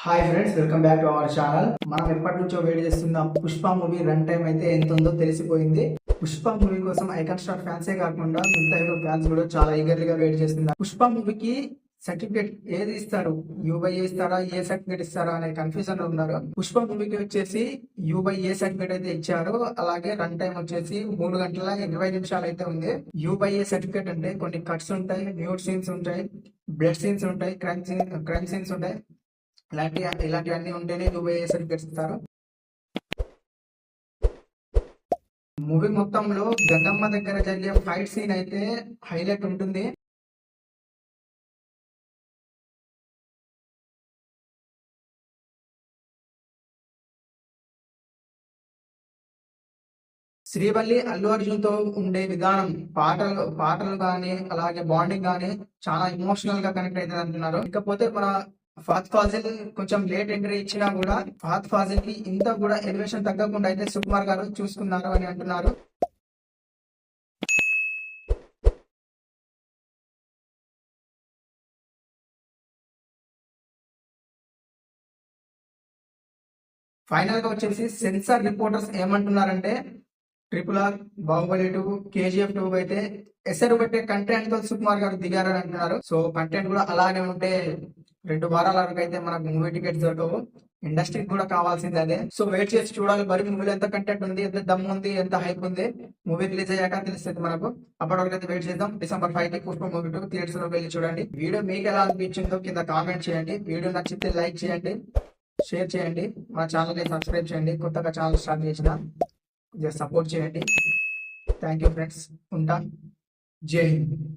Hi friends, welcome back to our channel. మనం ఎప్పటి నుంచో వెయిట్ చేస్తున్న పుష్ప మూవీ రన్ టైం అయితే ఎంత ఉందో తెలిసిపోయింది. పుష్ప మూవీ కోసం ఐకాన్ స్టార్ ఫ్యాన్సే కాకుండా మిగతా హీరో ఫ్యాన్స్ కూడా చాలా ఈగర్లీగా వెయిట్ చేస్తున్నారు. పుష్ప మూవీకి సర్టిఫికేట్ ఏది ఇస్తారు, యూబై ఇస్తారా, ఏ సర్టిఫికేట్ ఇస్తారా అనే కన్ఫ్యూజన్ లో ఉన్నారు. పుష్ప మూవీకి వచ్చేసి యూబై ఏ సర్టిఫికేట్ అయితే ఇచ్చారు. అలాగే రన్ టైం వచ్చేసి 3 గంటల 20 నిమిషాలు అయితే ఉంది. యూబై ఏ సర్టిఫికేట్ అంటే కొన్ని కట్స్ ఉంటాయి, మ్యూట్ సీన్స్ ఉంటాయి, బ్లడ్ సీన్స్ ఉంటాయి, క్రైమ్ సీన్స్ ఉంటాయి. ఇలాంటివన్నీ ఉంటేనే యూబై సర్టిఫికేట్స్ ఇస్తారు. మూవీ మొత్తంలో గంగమ్మ దగ్గర జరిగే ఫైట్ సీన్ అయితే హైలైట్ ఉంటుంది. శ్రీవల్లి అల్లు అర్జున్ తో ఉండే విధానం, పాటలు కానీ అలాగే బాండింగ్ కానీ చాలా ఎమోషనల్ గా కనెక్ట్ అవుతుంది అంటున్నారు. ఇకపోతే మన ఫహద్ ఫాజిల్ కొంచెం లేట్ ఎంట్రీ ఇచ్చినా కూడా ఫహద్ ఫాజిల్ కి ఇంత కూడా ఎలివేషన్ తగ్గకుండా అయితే సుకుమార్ గారు చూసుకున్నారు అని అంటున్నారు. ఫైనల్ గా వచ్చేసి సెన్సార్ రిపోర్టర్స్ ఏమంటున్నారంటే RRR, బాహుబలి 2, KGF 2 అయితే ఎసరు పెట్టే కంటెంట్ తో సుకుమార్ గారు దిగారని అంటున్నారు. సో కంటెంట్ కూడా అలానే ఉంటే 2 వారాల వరకు అయితే మనకు మూవీ టికెట్స్ దొరకవు. ఇండస్ట్రీకి కూడా కావాల్సింది అదే. సో వెయిట్ చేసి చూడాలి మరి మూవీలో ఎంత కంటెంట్ ఉంది, ఎంత దమ్ ఉంది, ఎంత హైప్ ఉంది. మూవీ రిలీజ్ అయ్యాక తెలుస్తుంది మనకు. అప్పటి వరకు అయితే వెయిట్ చేద్దాం. December 5 కి పుష్ప మూవీ 2 థియేటర్స్ లో వెళ్ళి చూడండి. వీడియో మీకు ఎలా అనిపించిందో కింద కామెంట్ చేయండి. వీడియో నచ్చితే లైక్ చేయండి, షేర్ చేయండి, మా ఛానల్ ని సబ్స్క్రైబ్ చేయండి. కొత్తగా ఛానల్ స్టార్ట్ చేసిన సపోర్ట్ చేయండి. Thank you friends. ఉంటా. జై హింద్.